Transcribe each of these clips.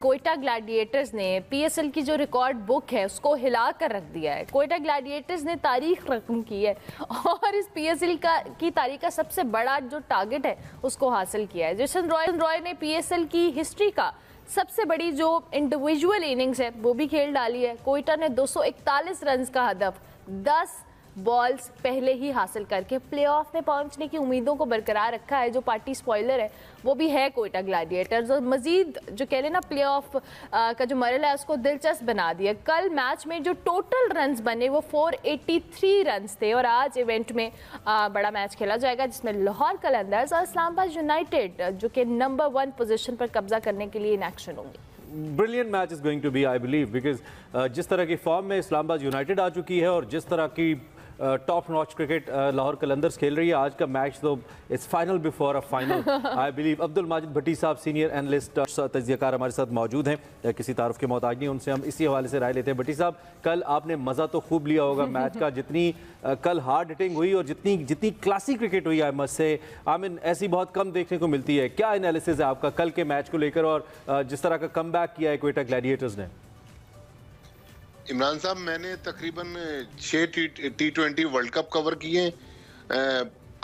Quetta Gladiators ने PSL की जो रिकॉर्ड बुक है उसको हिला कर रख दिया है। कोयटा ग्लैडिएटर्स ने तारीख रकम की है और इस पीएसएल की तारीख का सबसे बड़ा जो टारगेट है उसको हासिल किया है। जेसन रॉय ने पीएसएल की हिस्ट्री का सबसे बड़ी जो इंडिविजुअल इनिंग्स है वो भी खेल डाली है। कोयटा ने 241 रन का हदफ 10 बॉल्स पहले ही हासिल करके प्लेऑफ में पहुंचने की उम्मीदों को बरकरार रखा है। जो पार्टी स्पॉइलर है वो भी है कोयटा ग्लैडिएटर्स और मजीद जो कह लें ना प्लेऑफ का जो मरहला है उसको दिलचस्प बना दिया। कल मैच में जो टोटल रन्स बने वो 483 रन्स थे और आज इवेंट में बड़ा मैच खेला जाएगा जिसमें लाहौर कलंदर्स और इस्लामाबाद यूनाइटेड जो कि नंबर 1 पोजीशन पर कब्जा करने के लिए इन एक्शन होंगे। Brilliant match is going to be I believe because जिस तरह की फॉर्म में इस्लामाबाद यूनाइटेड आ चुकी है और जिस तरह की top notch cricket Lahore Qalandars खेल रही है, आज का मैच तो it's final before a final I believe. Abdul Majid Bhatti साहब सीनियर एनालिस्ट तज्जियाकार हमारे साथ मौजूद हैं। किसी तारुफ के मोहताज नहीं, उनसे हम इसी हवाले से राय लेते हैं। भट्टी साहब, कल आपने मज़ा तो खूब लिया होगा मैच का, जितनी कल हार्ड हिटिंग हुई और जितनी क्लासी क्रिकेट हुई I must say, I mean ऐसी बहुत कम देखने को मिलती है। क्या एनालिसिस है आपका कल के मैच को लेकर और जिस तरह का कमबैक किया है कोयटा ग्लैडिएटर्स ने? इमरान साहब, मैंने तकरीबन 6 T20 वर्ल्ड कप कवर किए,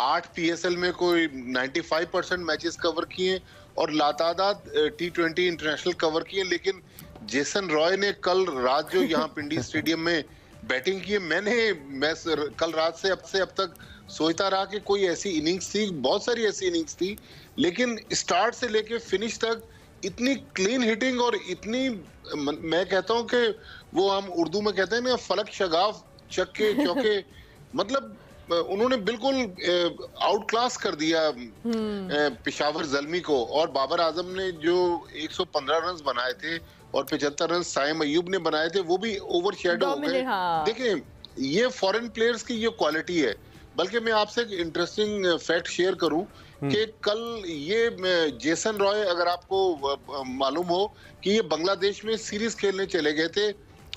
8 पीएसएल में कोई 95% मैचेस कवर किए और लातादाद T20 इंटरनेशनल कवर किए। लेकिन जेसन रॉय ने कल रात जो यहाँ पिंडी स्टेडियम में बैटिंग की, मैं कल रात से अब तक सोचता रहा कि कोई ऐसी इनिंग्स थी, बहुत सारी ऐसी इनिंग्स थी, लेकिन स्टार्ट से लेके फिनिश तक इतनी क्लीन हिटिंग और इतनी, मैं कहता हूं कि वो हम उर्दू में कहते हैं ना, फलक शगाफ, चक्के चौके, मतलब उन्होंने बिल्कुल आउट क्लास कर दिया पेशावर जल्मी को। और बाबर आजम ने जो 115 रन बनाए थे और 75 रन साइम अयूब ने बनाए थे वो भी ओवर शेडो हो गए। देखें, ये फॉरेन प्लेयर्स की ये क्वालिटी है। बल्कि मैं आपसे एक इंटरेस्टिंग फैक्ट शेयर करूं कि कल ये जेसन रॉय, अगर आपको मालूम हो कि ये बांग्लादेश में सीरीज खेलने चले गए थे,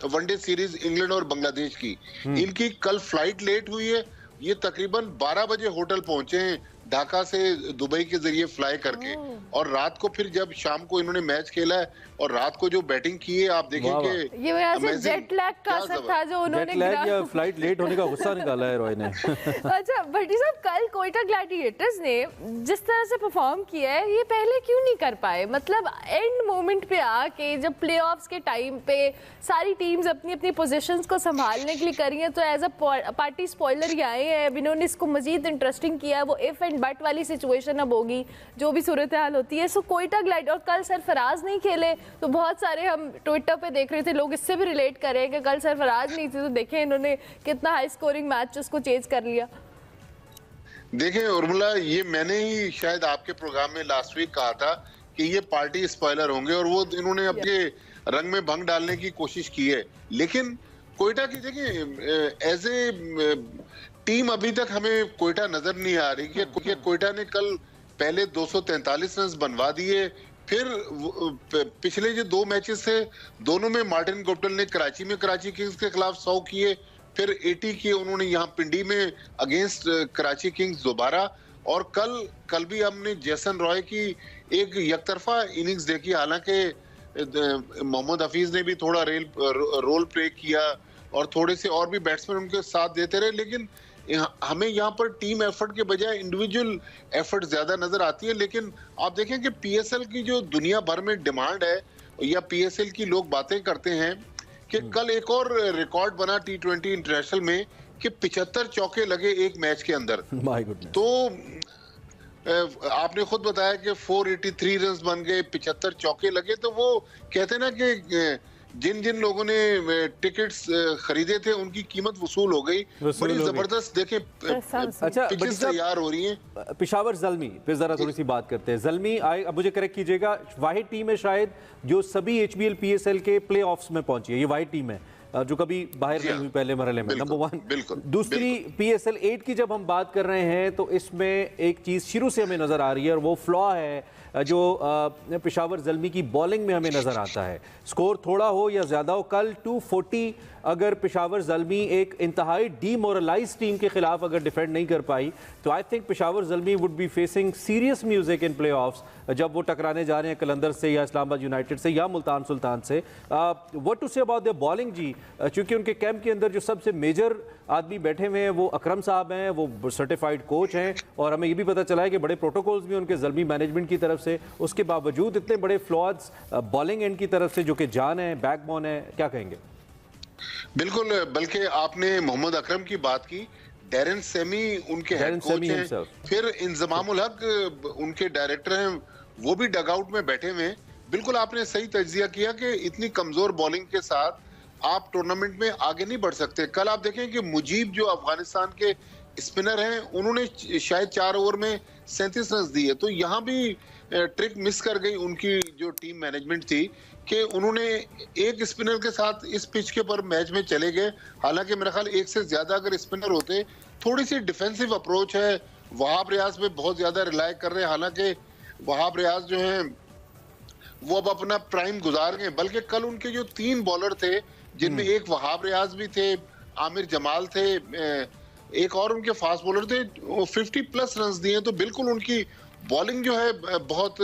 वनडे सीरीज इंग्लैंड और बांग्लादेश की। इनकी कल फ्लाइट लेट हुई है। ये तकरीबन 12 बजे होटल पहुंचे हैं ढाका से दुबई के जरिए फ्लाई करके, और रात को फिर जब शाम को इन्होंने मैच खेला है और रात को जो बैटिंग की है, आप देखेंगे ये जेट लैग का असर था जो उन्होंने फ्लाइट लेट होने का गुस्सा निकाला है रॉय ने। अच्छा भट्टी साहब, कल कोयटा ग्लैडिएटर्स ने जिस तरह से परफॉर्म किया है ये पहले क्यों नहीं कर पाए? मतलब एंड मोमेंट पे आके जब प्लेऑफ्स के टाइम पे सारी टीम्स अपनी अपनी पोजीशंस को संभालने के लिए करी है, तो एज अ पार्टी स्पॉइलर ही आए हैं। अब इन्होंने इसको मजीद इंटरेस्टिंग किया है। वो इफ एंड बट वाली सिचुएशन अब होगी जो भी सूरत हाल होती है। सो कोयटा ग्लैड, और कल सरफराज नहीं खेले तो बहुत सारे हम ट्विटर पे देख रहे थे, लोग इससे भी रिलेट कर रहे हैं कि कल सरफराज नहीं थे तो देखें इन्होंने कितना हाई स्कोरिंग मैच उसको चेज कर लिया। देखें उर्मिला, ये मैंने ही शायद आपके प्रोग्राम में लास्ट वीक कहा था कि ये पार्टी स्पॉइलर होंगे और वो इन्होंने अपने रंग में भंग डालने की कोशिश की है। लेकिन कोयटा की देखिए एज ए टीम अभी तक हमें कोयटा नजर नहीं आ रही कि कोयटा ने कल पहले 243 रन बनवा दिए। फिर पिछले जो 2 मैचेस थे दोनों में मार्टिन गुप्टिल ने कराची में कराची किंग्स के खिलाफ 100 किए, फिर 80 किए उन्होंने यहाँ पिंडी में अगेंस्ट कराची किंग्स दोबारा। और कल भी हमने जेसन रॉय की एक यकतरफा इनिंग्स देखी। हालांकि मोहम्मद हफीज ने भी थोड़ा रोल प्ले किया और थोड़े से और भी बैट्समैन उनके साथ देते रहे, लेकिन हमें यहाँ पर टीम एफर्ट के बजाय इंडिविजुअल एफर्ट ज्यादा नजर आती है। लेकिन आप देखें कि पीएसएल की जो दुनिया भर में डिमांड है या पीएसएल की लोग बातें करते हैं कि कल एक और रिकॉर्ड बना T20 इंटरनेशनल में कि 75 चौके लगे एक मैच के अंदर। तो आपने खुद बताया कि 483 रन बन गए, 75 चौके लगे। तो वो कहते हैं ना कि जिन लोगों ने टिकट्स खरीदे थे उनकी कीमत वसूल हो गई। बड़ी जबरदस्त देखें अच्छा पिचेस तैयार हो रही हैं। पेशावर ज़ल्मी फिर जरा थोड़ी सी बात करते हैं। ज़ल्मी आए, अब मुझे करेक्ट कीजिएगा, वाहिद टीम है शायद जो सभी HBL PSL के प्ले ऑफ्स में पहुंची है, ये वाहिद टीम है जो कभी बाहर नहीं हुई पहले मरहले में, नंबर 1। बिल्कुल। दूसरी PSL 8 की जब हम बात कर रहे हैं तो इसमें एक चीज़ शुरू से हमें नज़र आ रही है और वो फ्लॉ है जो पेशावर ज़ल्मी की बॉलिंग में हमें नज़र आता है। स्कोर थोड़ा हो या ज़्यादा हो, कल 240 अगर पेशावर ज़ल्मी एक इंतहाई डीमोरलाइज टीम के खिलाफ अगर डिफेंड नहीं कर पाई तो I think Peshawar Zalmi would be facing serious music in play offs जब वो टकराने जा रहे हैं कलंदर से या इस्लामाबाद यूनाइटेड से या मुल्तान सुल्तान से। What to say about the bowling ji, चूंकि उनके कैंप के अंदर जो सबसे मेजर आदमी बैठे हुए हैं वो अकरम साहब हैं, वो सर्टिफाइड कोच हैं और हमें ये भी पता चला है कि बड़े प्रोटोकॉल्स भी उनके ज़ल्मी मैनेजमेंट की तरफ से, उसके बावजूद इतने बड़े फ्लॉज बॉलिंग एंड की तरफ से जो कि जान है, बैकबोन है, क्या कहेंगे? बिल्कुल, बल्कि आपने मोहम्मद अकरम की बात की, डैरेन सेमी उनके हेड कोच हैं, फिर इंजमामुल हक उनके डायरेक्टर हैं, वो भी डगआउट में बैठे हुए हैं। बिल्कुल आपने सही तज्जिया किया कि इतनी कमजोर बॉलिंग के साथ आप टूर्नामेंट में आगे नहीं बढ़ सकते। कल आप देखें कि मुजीब जो अफगानिस्तान के स्पिनर हैं, उन्होंने शायद 4 ओवर में 37 रन दिए, तो यहाँ भी ट्रिक मिस कर गई उनकी जो टीम मैनेजमेंट थी कि उन्होंने एक स्पिनर के साथ इस पिच के पर मैच में चले गए। हालांकि मेरा ख्याल एक से ज्यादा अगर स्पिनर होते, थोड़ी सी डिफेंसिव अप्रोच है, वहाब रियाज पे बहुत ज्यादा रिलाय कर रहे हैं। हालांकि वहाब रियाज जो है वो अब अपना प्राइम गुजार गए, बल्कि कल उनके जो 3 बॉलर थे जिनमें एक वहाब रियाज भी थे, आमिर जमाल थे, एक और उनके फास्ट बॉलर थे, 50+ रन दिए। तो बिल्कुल उनकी बॉलिंग जो है बहुत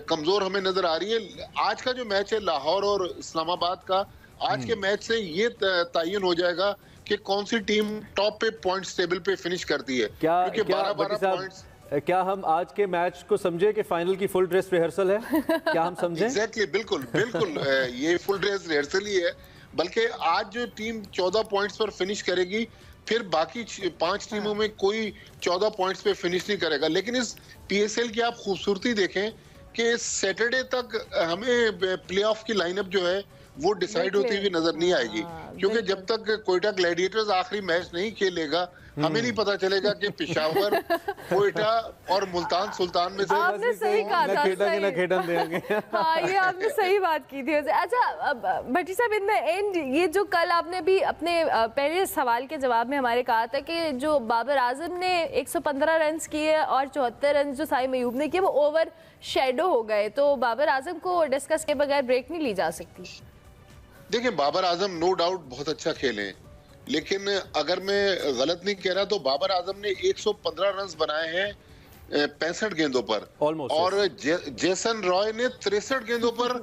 कमजोर हमें नजर आ रही है। आज का जो मैच है लाहौर और इस्लामाबाद का, आज के मैच से ये तयन हो जाएगा कि कौन सी टीम टॉप पे पॉइंट्स टेबल पे फिनिश करती है, क्योंकि 12-12 पॉइंट्स। क्या हम आज के मैच को समझे कि फाइनल की फुल ड्रेस रिहर्सल है? क्या हम समझे? एग्जैक्टली, बिल्कुल बिल्कुल ये फुल ड्रेस रिहर्सल ही है। बल्कि आज जो टीम 14 पॉइंट्स पर फिनिश करेगी, फिर बाकी 5 टीमों में कोई 14 पॉइंट्स पे फिनिश नहीं करेगा। लेकिन इस PSL की आप खूबसूरती देखें कि सैटरडे तक हमें प्लेऑफ की लाइनअप जो है वो डिसाइड होती हुई नजर नहीं आएगी, क्योंकि जब तक कोयटा ग्लैडिएटर्स आखिरी मैच नहीं खेलेगा, हमें नहीं पता चलेगा कि पेशावर, कोयटा और मुल्तान सुल्तान में से आपने सही कहा था, ना खेडन देंगे। हाँ, ये आपने सही बात की थी। अच्छा भट्टी साहब, इन द एंड ये जो कल आपने भी अपने पहले सवाल के जवाब में हमारे कहा था कि जो बाबर आजम ने 115 रन किए और 74 रन जो साइम अयूब ने किए वो ओवर शेडो हो गए, तो बाबर आजम को डिस्कस के बगैर ब्रेक नहीं ली जा सकती। देखिए, बाबर आजम नो डाउट बहुत अच्छा खेले, लेकिन अगर मैं गलत नहीं कह रहा तो बाबर आजम ने 115 रन बनाए हैं 65 गेंदों पर, और जेसन रॉय ने 63 गेंदों पर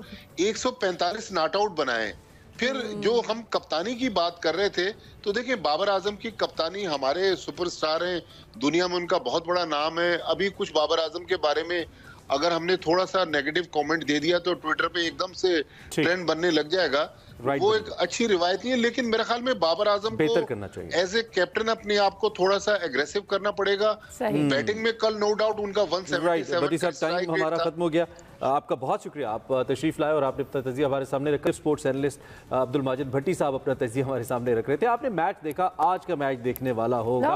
145 नॉट आउट बनाए। फिर जो हम कप्तानी की बात कर रहे थे, तो देखिए बाबर आजम की कप्तानी, हमारे सुपरस्टार हैं, दुनिया में उनका बहुत बड़ा नाम है। अभी कुछ बाबर आजम के बारे में अगर हमने थोड़ा सा नेगेटिव कमेंट दे दिया तो ट्विटर पे एकदम से ट्रेंड बनने लग जाएगा। वो एक अच्छी रिवायत नहीं है, लेकिन मेरे ख्याल में बाबर आजम को करना चाहिए एज ए कैप्टन अपने आप को थोड़ा सा एग्रेसिव करना पड़ेगा। बैटिंग में कल नो डाउट उनका 177 टाइम हमारा खत्म हो गया। आपका बहुत शुक्रिया, आप तशरीफ लाए और आपने अपना तजिया हमारे सामने रखा। स्पोर्ट्स एनालिस्ट अब्दुल माजिद भट्टी साहब अपना तजिया हमारे सामने रख रहे थे। आपने मैच देखा, आज का मैच देखने वाला होगा।